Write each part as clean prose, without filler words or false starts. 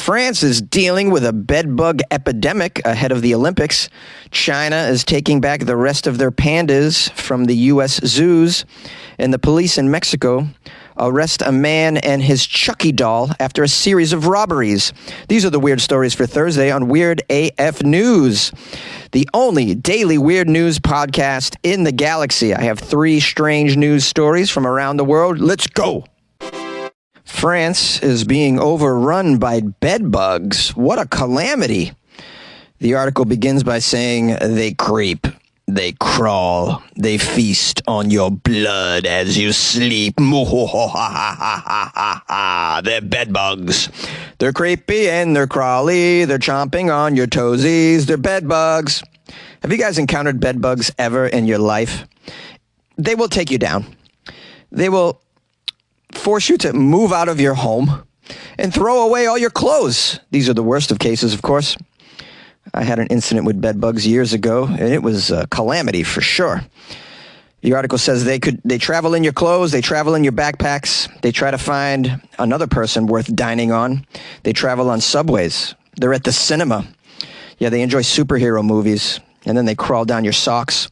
France is dealing with a bedbug epidemic ahead of the Olympics. China is taking back the rest of their pandas from the U.S. zoos. And the police in Mexico arrest a man and his Chucky doll after a series of robberies. These are the weird stories for Thursday on Weird AF News, the only daily weird news podcast in the galaxy. I have 3 strange news stories from around the world. Let's go. France is being overrun by bedbugs. What a calamity. The article begins by saying they creep, they crawl, they feast on your blood as you sleep. They're bedbugs. They're creepy and they're crawly. They're chomping on your toesies. They're bedbugs. Have you guys encountered bedbugs ever in your life? They will take you down. They will force you to move out of your home and throw away all your clothes. These are the worst of cases, of course. I had an incident with bedbugs years ago, and it was a calamity for sure. The article says they travel in your clothes, they travel in your backpacks, they try to find another person worth dining on. They travel on subways. They're at the cinema. Yeah, they enjoy superhero movies, and then they crawl down your socks.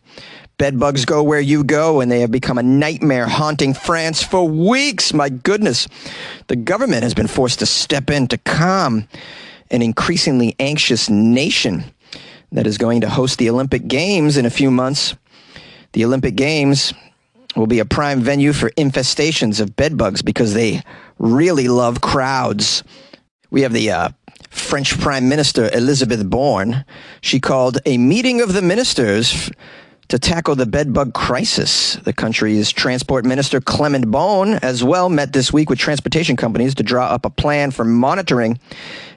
Bedbugs go where you go, and they have become a nightmare haunting France for weeks. My goodness. The government has been forced to step in to calm an increasingly anxious nation that is going to host the Olympic Games in a few months. The Olympic Games will be a prime venue for infestations of bedbugs because they really love crowds. We have the French Prime Minister Elizabeth Borne. She called a meeting of the ministers to tackle the bedbug crisis. The country's transport minister, Clement Beaune, as well met this week with transportation companies to draw up a plan for monitoring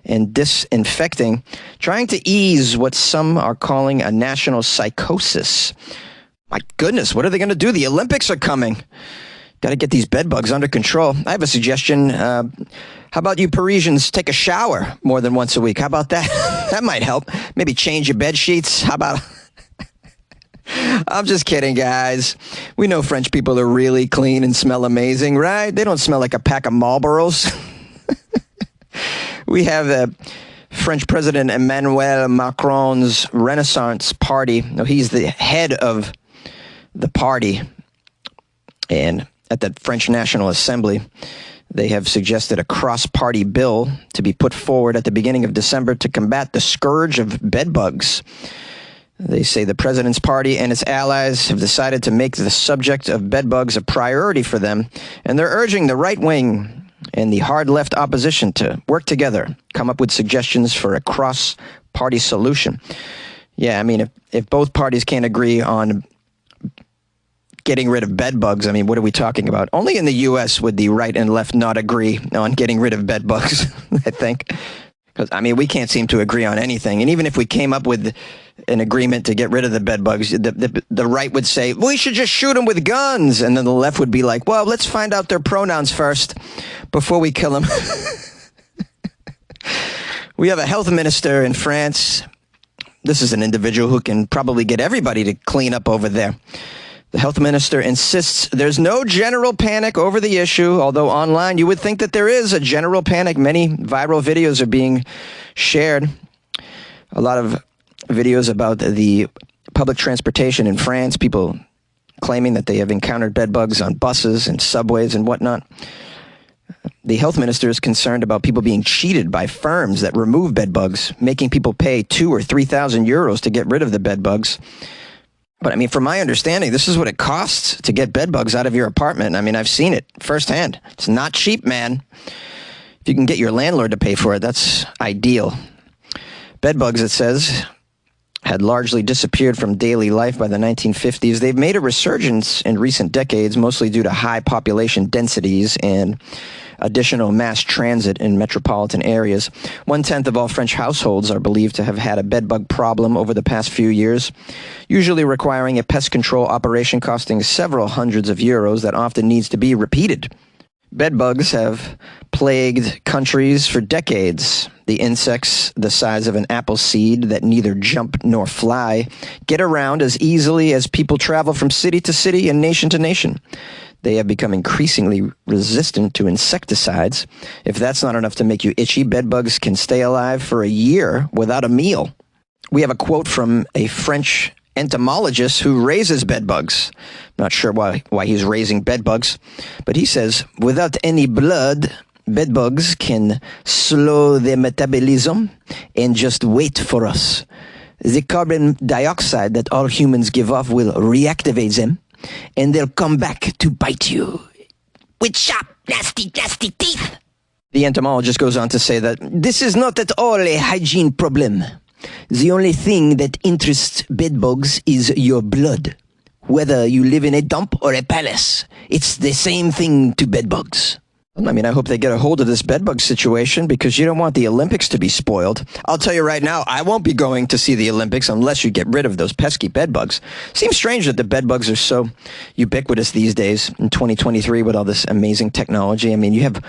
and disinfecting, trying to ease what some are calling a national psychosis. My goodness, what are they going to do? The Olympics are coming. Got to get these bedbugs under control. I have a suggestion. How about you Parisians take a shower more than once a week? How about that? That might help. Maybe change your bed sheets. How about... I'm just kidding, guys. We know French people are really clean and smell amazing, right? They don't smell like a pack of Marlboros. We have the French President Emmanuel Macron's Renaissance Party. No, he's the head of the party. And at the French National Assembly, they have suggested a cross-party bill to be put forward at the beginning of December to combat the scourge of bedbugs. They say the president's party and its allies have decided to make the subject of bedbugs a priority for them, and they're urging the right wing and the hard-left opposition to work together, come up with suggestions for a cross-party solution. Yeah, I mean, if both parties can't agree on getting rid of bedbugs, I mean, what are we talking about? Only in the U.S. would the right and left not agree on getting rid of bedbugs, I think. Because, I mean, we can't seem to agree on anything. And even if we came up with an agreement to get rid of the bedbugs, the right would say, we should just shoot them with guns. And then the left would be like, well, let's find out their pronouns first before we kill them. We have a health minister in France. This is an individual who can probably get everybody to clean up over there. The health minister insists there's no general panic over the issue, although online you would think that there is a general panic. Many viral videos are being shared. A lot of videos about the public transportation in France, people claiming that they have encountered bedbugs on buses and subways and whatnot. The health minister is concerned about people being cheated by firms that remove bedbugs, making people pay 2,000 or 3,000 euros to get rid of the bedbugs. But I mean, from my understanding, this is what it costs to get bedbugs out of your apartment. I mean, I've seen it firsthand. It's not cheap, man. If you can get your landlord to pay for it, that's ideal. Bedbugs, it says, had largely disappeared from daily life by the 1950s. They've made a resurgence in recent decades, mostly due to high population densities and additional mass transit in metropolitan areas. 1/10 of all French households are believed to have had a bedbug problem over the past few years, usually requiring a pest control operation costing several hundreds of euros that often needs to be repeated. Bedbugs have plagued countries for decades. The insects the size of an apple seed that neither jump nor fly get around as easily as people travel from city to city and nation to nation. They have become increasingly resistant to insecticides. If that's not enough to make you itchy, bedbugs can stay alive for a year without a meal. We have a quote from a French entomologist who raises bedbugs. Not sure why he's raising bedbugs, but he says, without any blood, bedbugs can slow their metabolism and just wait for us. The carbon dioxide that all humans give off will reactivate them, and they'll come back to bite you with sharp, nasty, nasty teeth. The entomologist goes on to say that this is not at all a hygiene problem. The only thing that interests bedbugs is your blood. Whether you live in a dump or a palace, it's the same thing to bedbugs. I mean, I hope they get a hold of this bedbug situation because you don't want the Olympics to be spoiled. I'll tell you right now, I won't be going to see the Olympics unless you get rid of those pesky bedbugs. Seems strange that the bedbugs are so ubiquitous these days in 2023 with all this amazing technology. I mean,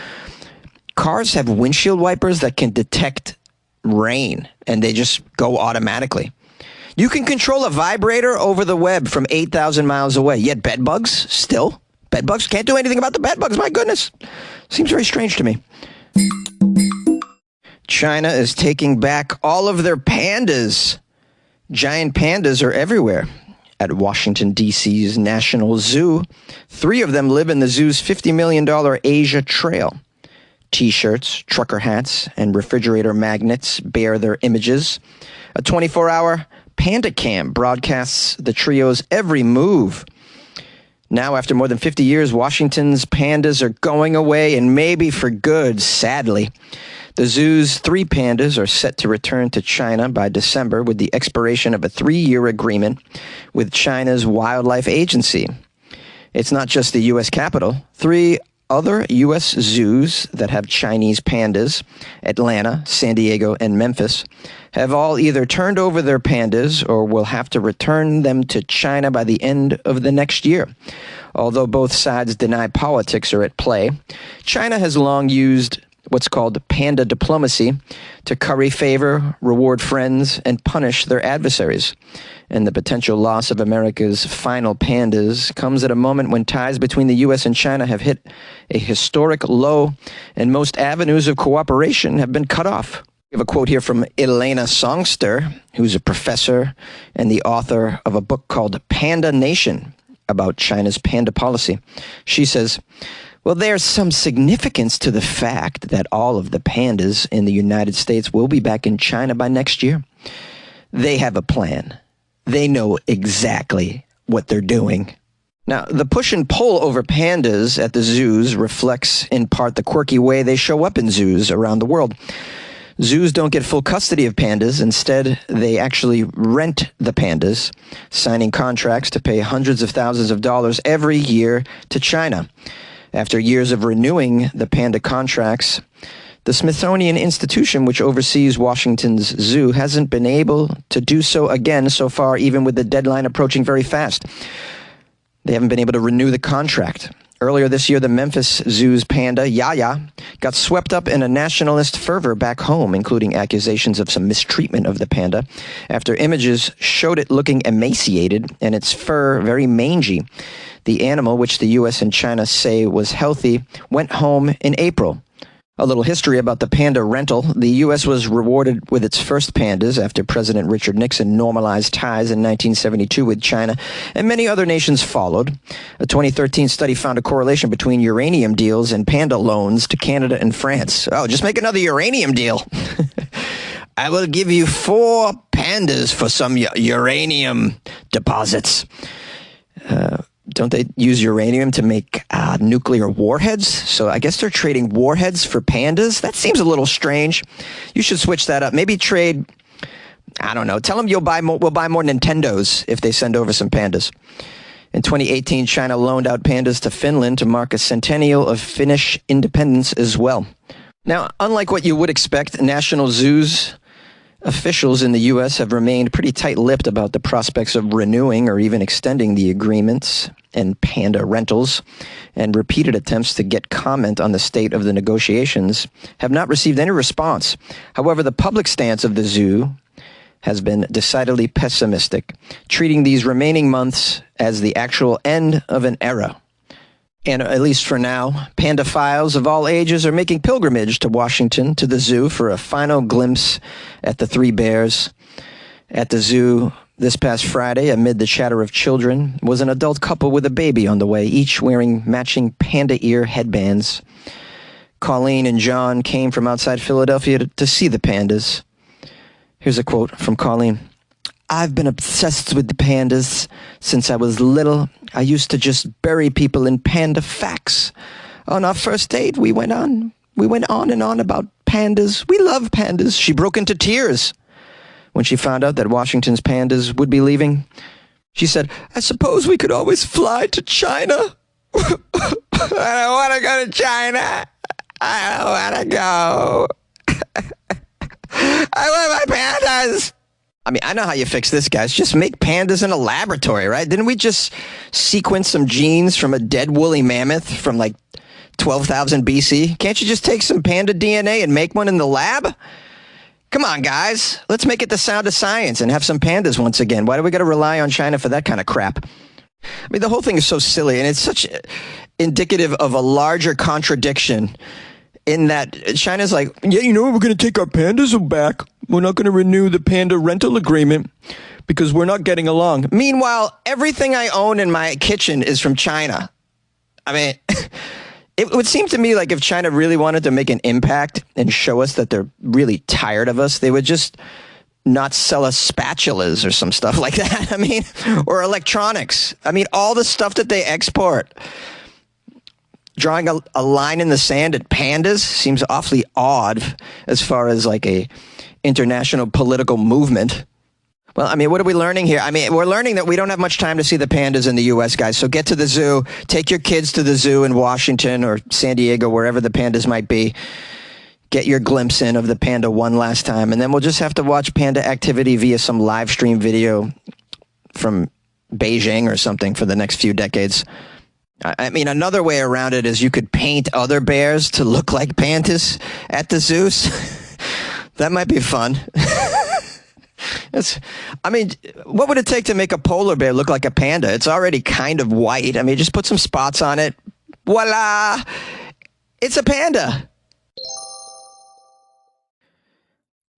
cars have windshield wipers that can detect rain and they just go automatically. You can control a vibrator over the web from 8,000 miles away, yet bedbugs still? Bedbugs can't do anything about the bedbugs, my goodness. Seems very strange to me. China is taking back all of their pandas. Giant pandas are everywhere. At Washington, D.C.'s National Zoo, 3 of them live in the zoo's $50 million Asia Trail. T-shirts, trucker hats, and refrigerator magnets bear their images. A 24-hour panda cam broadcasts the trio's every move. Now, after more than 50 years, Washington's pandas are going away, and maybe for good, sadly. The zoo's 3 pandas are set to return to China by December with the expiration of a 3-year agreement with China's Wildlife Agency. It's not just the U.S. Capitol. 3 other U.S. zoos that have Chinese pandas, Atlanta, San Diego, and Memphis, have all either turned over their pandas or will have to return them to China by the end of the next year. Although both sides deny politics are at play, China has long used what's called panda diplomacy to curry favor, reward friends, and punish their adversaries. And the potential loss of America's final pandas comes at a moment when ties between the U.S. and China have hit a historic low, and most avenues of cooperation have been cut off. We have a quote here from Elena Songster, who's a professor and the author of a book called Panda Nation about China's panda policy. She says, well, there's some significance to the fact that all of the pandas in the United States will be back in China by next year. They have a plan. They know exactly what they're doing. Now, the push and pull over pandas at the zoos reflects in part the quirky way they show up in zoos around the world. Zoos don't get full custody of pandas. Instead, they actually rent the pandas, signing contracts to pay hundreds of thousands of dollars every year to China. After years of renewing the panda contracts, the Smithsonian Institution, which oversees Washington's zoo, hasn't been able to do so again so far, even with the deadline approaching very fast. They haven't been able to renew the contract. Earlier this year, the Memphis Zoo's panda, Yaya, got swept up in a nationalist fervor back home, including accusations of some mistreatment of the panda, after images showed it looking emaciated and its fur very mangy. The animal, which the U.S. and China say was healthy, went home in April. A little history about the panda rental. The U.S. was rewarded with its first pandas after President Richard Nixon normalized ties in 1972 with China, and many other nations followed. A 2013 study found a correlation between uranium deals and panda loans to Canada and France. Oh, just make another uranium deal. I will give you 4 pandas for some uranium deposits. Don't they use uranium to make nuclear warheads? So I guess they're trading warheads for pandas? That seems a little strange. You should switch that up. Maybe trade, I don't know. Tell them we'll buy more Nintendos if they send over some pandas. In 2018, China loaned out pandas to Finland to mark a centennial of Finnish independence as well. Now, unlike what you would expect, national zoos Officials in the U.S. have remained pretty tight-lipped about the prospects of renewing or even extending the agreements and panda rentals, and repeated attempts to get comment on the state of the negotiations have not received any response. However, the public stance of the zoo has been decidedly pessimistic, treating these remaining months as the actual end of an era. And at least for now, pandophiles of all ages are making pilgrimage to Washington, to the zoo, for a final glimpse at the three bears. At the zoo this past Friday, amid the chatter of children, was an adult couple with a baby on the way, each wearing matching panda ear headbands. Colleen and John came from outside Philadelphia to see the pandas. Here's a quote from Colleen. "I've been obsessed with the pandas since I was little. I used to just bury people in panda facts. On our first date, we went on and on about pandas. We love pandas." She broke into tears when she found out that Washington's pandas would be leaving. She said, "I suppose we could always fly to China." "I don't want to go to China. I don't want to go. I want my pandas." I mean, I know how you fix this, guys. Just make pandas in a laboratory, right? Didn't we just sequence some genes from a dead woolly mammoth from like 12,000 BC? Can't you just take some panda DNA and make one in the lab? Come on, guys. Let's make it the sound of science and have some pandas once again. Why do we got to rely on China for that kind of crap? I mean, the whole thing is so silly, and it's such indicative of a larger contradiction in that China's like, yeah, you know what, we're going to take our pandas back. We're not going to renew the panda rental agreement because we're not getting along. Meanwhile, everything I own in my kitchen is from China. I mean, it would seem to me like if China really wanted to make an impact and show us that they're really tired of us, they would just not sell us spatulas or some stuff like that. I mean, or electronics. I mean, all the stuff that they export. Drawing a line in the sand at pandas seems awfully odd as far as like a international political movement. Well, I mean, what are we learning here? I mean, we're learning that we don't have much time to see the pandas in the U.S., guys. So get to the zoo. Take your kids to the zoo in Washington or San Diego, wherever the pandas might be. Get your glimpse in of the panda one last time. And then we'll just have to watch panda activity via some live stream video from Beijing or something for the next few decades. I mean, another way around it is you could paint other bears to look like pandas at the zoos. That might be fun. I mean, what would it take to make a polar bear look like a panda? It's already kind of white. I mean, just put some spots on it. Voila! It's a panda.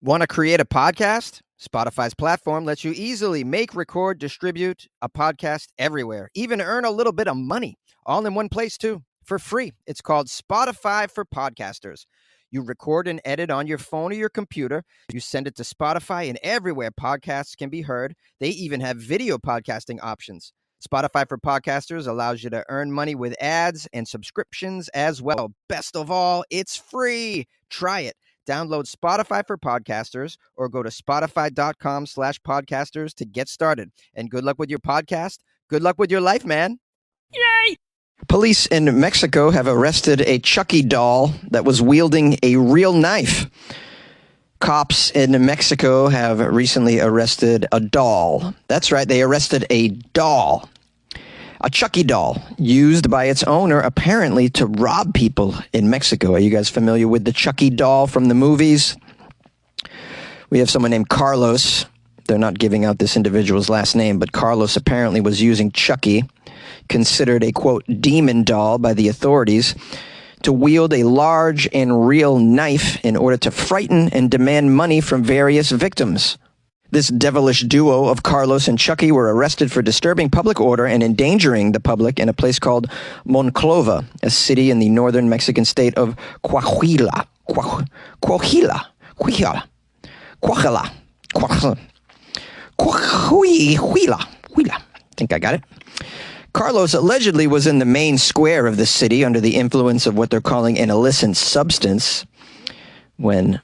Want to create a podcast? Spotify's platform lets you easily make, record, distribute a podcast everywhere, even earn a little bit of money, all in one place too, for free. It's called Spotify for Podcasters. You record and edit on your phone or your computer. You send it to Spotify, and everywhere podcasts can be heard. They even have video podcasting options. Spotify for Podcasters allows you to earn money with ads and subscriptions as well. Best of all, it's free. Try it. Download Spotify for Podcasters or go to spotify.com/podcasters to get started. And good luck with your podcast. Good luck with your life, man. Yay! Police in Mexico have arrested a Chucky doll that was wielding a real knife. Cops in Mexico have recently arrested a doll. That's right, they arrested a doll. A Chucky doll used by its owner apparently to rob people in Mexico. Are you guys familiar with the Chucky doll from the movies? We have someone named Carlos. They're not giving out this individual's last name, but Carlos apparently was using Chucky, considered a, quote, demon doll by the authorities, to wield a large and real knife in order to frighten and demand money from various victims. This devilish duo of Carlos and Chucky were arrested for disturbing public order and endangering the public in a place called Monclova, a city in the northern Mexican state of Coahuila. Coahuila. I think I got it. Carlos allegedly was in the main square of the city under the influence of what they're calling an illicit substance when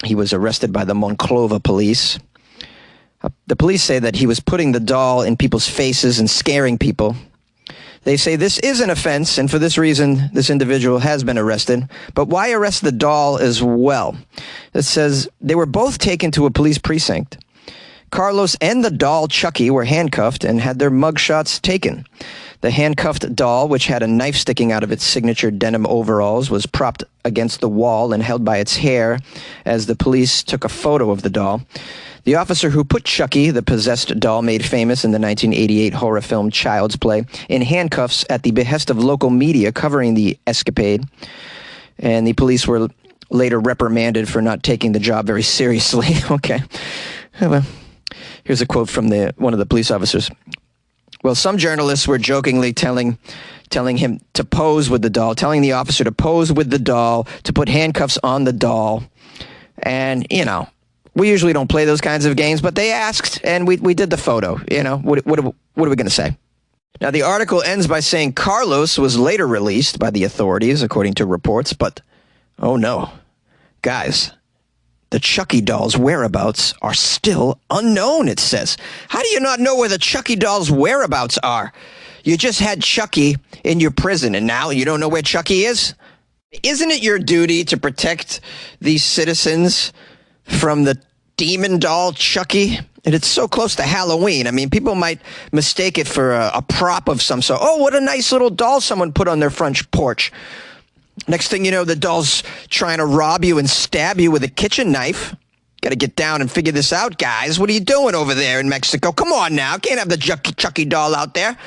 he was arrested by the Monclova police. The police say that he was putting the doll in people's faces and scaring people. They say this is an offense, and for this reason, this individual has been arrested. But why arrest the doll as well? It says they were both taken to a police precinct. Carlos and the doll, Chucky, were handcuffed and had their mugshots taken. The handcuffed doll, which had a knife sticking out of its signature denim overalls, was propped against the wall and held by its hair as the police took a photo of the doll. The officer who put Chucky, the possessed doll made famous in the 1988 horror film Child's Play, in handcuffs at the behest of local media covering the escapade. And the police were later reprimanded for not taking the job very seriously. Okay. Well, here's a quote from one of the police officers. Well, some journalists were jokingly telling him to pose with the doll, telling the officer to pose with the doll, to put handcuffs on the doll. And, we usually don't play those kinds of games, but they asked, and we did the photo. What are we going to say? Now, the article ends by saying Carlos was later released by the authorities, according to reports, but, oh no, guys, the Chucky doll's whereabouts are still unknown, it says. How do you not know where the Chucky doll's whereabouts are? You just had Chucky in your prison, and now you don't know where Chucky is? Isn't it your duty to protect these citizens from the demon doll Chucky? And it's so close to Halloween. I mean, people might mistake it for a prop of some sort. Oh, what a nice little doll someone put on their front porch. Next thing you know, the doll's trying to rob you and stab you with a kitchen knife. Got to get down and figure this out, guys. What are you doing over there in Mexico? Come on now. Can't have the Chucky doll out there.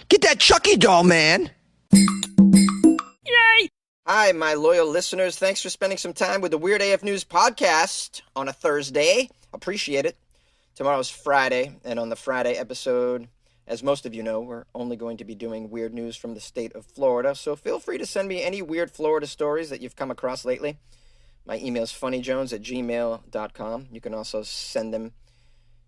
Get that Chucky doll, man. Yay! Hi, my loyal listeners. Thanks for spending some time with the Weird AF News podcast on a Thursday. Appreciate it. Tomorrow's Friday, and on the Friday episode, as most of you know, we're only going to be doing weird news from the state of Florida, so feel free to send me any weird Florida stories that you've come across lately. My email is funnyjones@gmail.com. You can also send them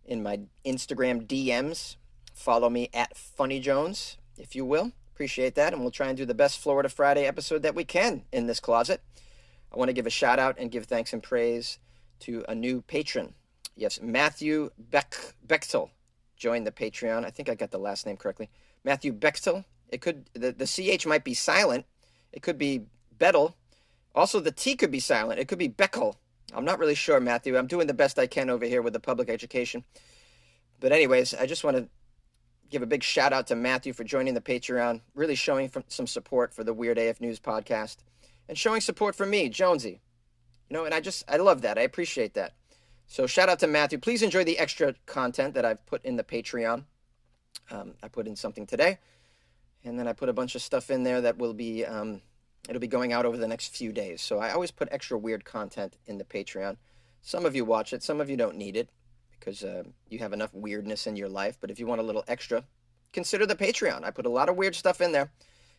in my Instagram DMs. Follow me at funnyjones, if you will. Appreciate that, and we'll try and do the best Florida Friday episode that we can in this closet. I want to give a shout out and give thanks and praise to a new patron. Yes, Matthew Bechtel joined the Patreon. I think I got the last name correctly. Matthew Bechtel. It could the CH might be silent. It could be Bettel. Also, the T could be silent. It could be Beckel. I'm not really sure, Matthew. I'm doing the best I can over here with the public education. But anyways, I just want to give a big shout out to Matthew for joining the Patreon, really showing some support for the Weird AF News podcast, and showing support for me, Jonesy. And I love that. I appreciate that. So shout out to Matthew. Please enjoy the extra content that I've put in the Patreon. I put in something today, and then I put a bunch of stuff in there that will be, it'll be going out over the next few days. So I always put extra weird content in the Patreon. Some of you watch it. Some of you don't need it because you have enough weirdness in your life. But if you want a little extra, consider the Patreon. I put a lot of weird stuff in there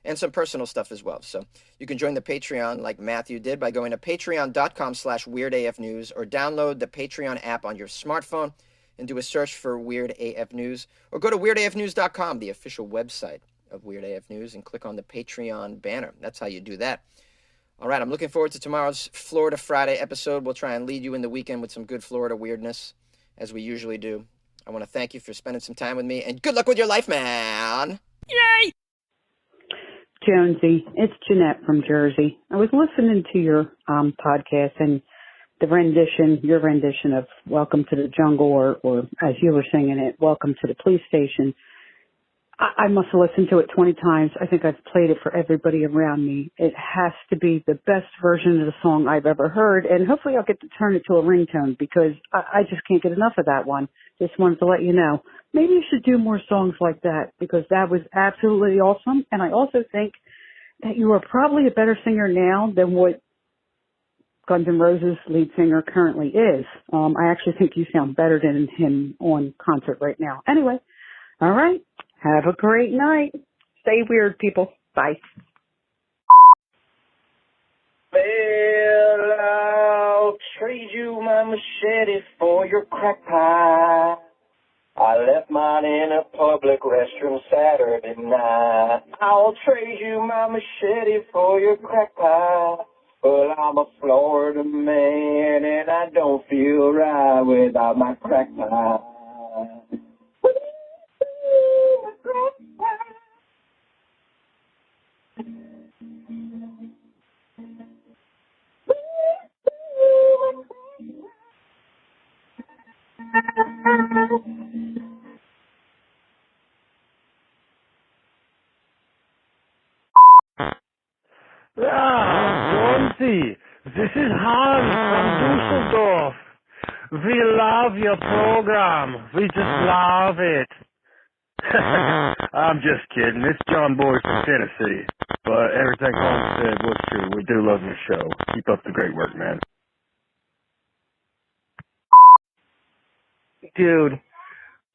and some personal stuff as well. So you can join the Patreon like Matthew did by going to patreon.com/weirdafnews or download the Patreon app on your smartphone and do a search for Weird AF News, or go to weirdafnews.com, the official website of Weird AF News, and click on the Patreon banner. That's how you do that. All right, I'm looking forward to tomorrow's Florida Friday episode. We'll try and lead you in the weekend with some good Florida weirdness, as we usually do. I want to thank you for spending some time with me, and good luck with your life, man. Yay! Jonesy, it's Janette from Jersey. I was listening to your podcast and your rendition of Welcome to the Jungle, or as you were singing it, Welcome to the Police Station. I must have listened to it 20 times. I think I've played it for everybody around me. It has to be the best version of the song I've ever heard, and hopefully I'll get to turn it to a ringtone because I just can't get enough of that one. Just wanted to let you know. Maybe you should do more songs like that because that was absolutely awesome, and I also think that you are probably a better singer now than what Guns N' Roses lead singer currently is. I actually think you sound better than him on concert right now. Anyway, all right. Have a great night. Stay weird, people. Bye. Well, I'll trade you my machete for your crack pie. I left mine in a public restroom Saturday night. I'll trade you my machete for your crack pie. Well, I'm a Florida man and I don't feel right without my crack pie. Jonesy, this is Hans from Dusseldorf. We love your program. We just love it. I'm just kidding. It's John Boy from Tennessee. But everything Holmes said was true. We do love your show. Keep up the great work, man. Dude,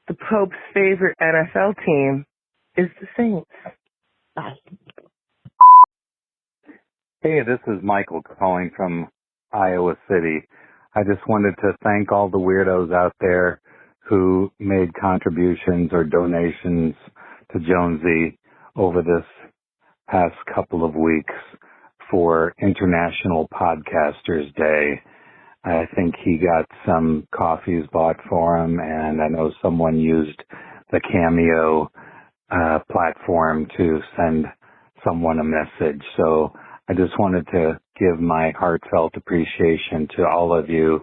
the Pope's favorite NFL team is the Saints. Bye. Hey, this is Michael calling from Iowa City. I just wanted to thank all the weirdos out there who made contributions or donations to Jonesy over this past couple of weeks for International Podcasters Day. I think he got some coffees bought for him, and I know someone used the Cameo platform to send someone a message. So I just wanted to give my heartfelt appreciation to all of you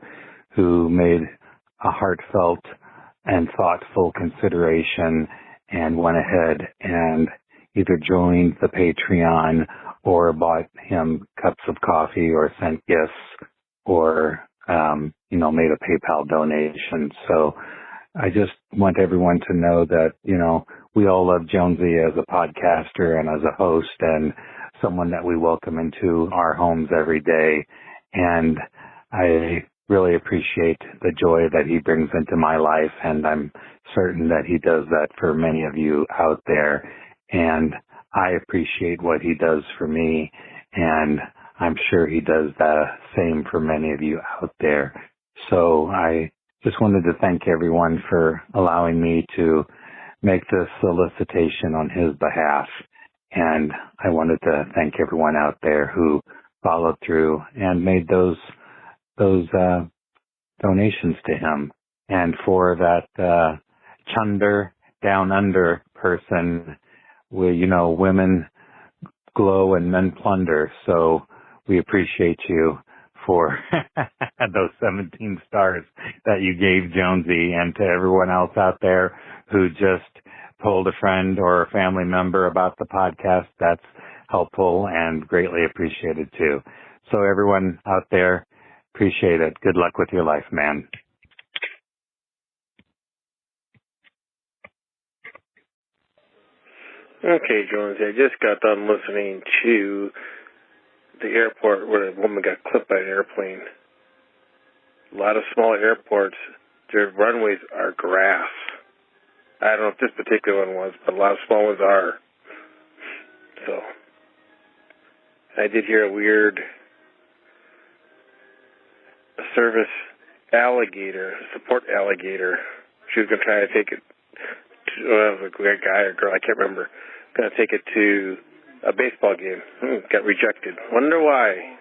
who made a heartfelt and thoughtful consideration and went ahead and either joined the Patreon or bought him cups of coffee or sent gifts or, made a PayPal donation. So I just want everyone to know that, we all love Jonesy as a podcaster and as a host and someone that we welcome into our homes every day. And I really appreciate the joy that he brings into my life. And I'm certain that he does that for many of you out there. And I appreciate what he does for me. And I'm sure he does the same for many of you out there. So I just wanted to thank everyone for allowing me to make this solicitation on his behalf. And I wanted to thank everyone out there who followed through and made those donations to him. And for that chunder down under person, women glow and men plunder. So we appreciate you for those 17 stars that you gave Jonesy, and to everyone else out there who just told a friend or a family member about the podcast. That's helpful and greatly appreciated too. So everyone out there, appreciate it. Good luck with your life, man. Okay, Jonesy, I just got done listening to the airport where a woman got clipped by an airplane. A lot of small airports, their runways are grass. I don't know if this particular one was, but a lot of small ones are. So, I did hear a weird service alligator, support alligator. She was going to try to take it to, it was a guy or girl, I can't remember, going to take it to a baseball game. Got rejected. Wonder why.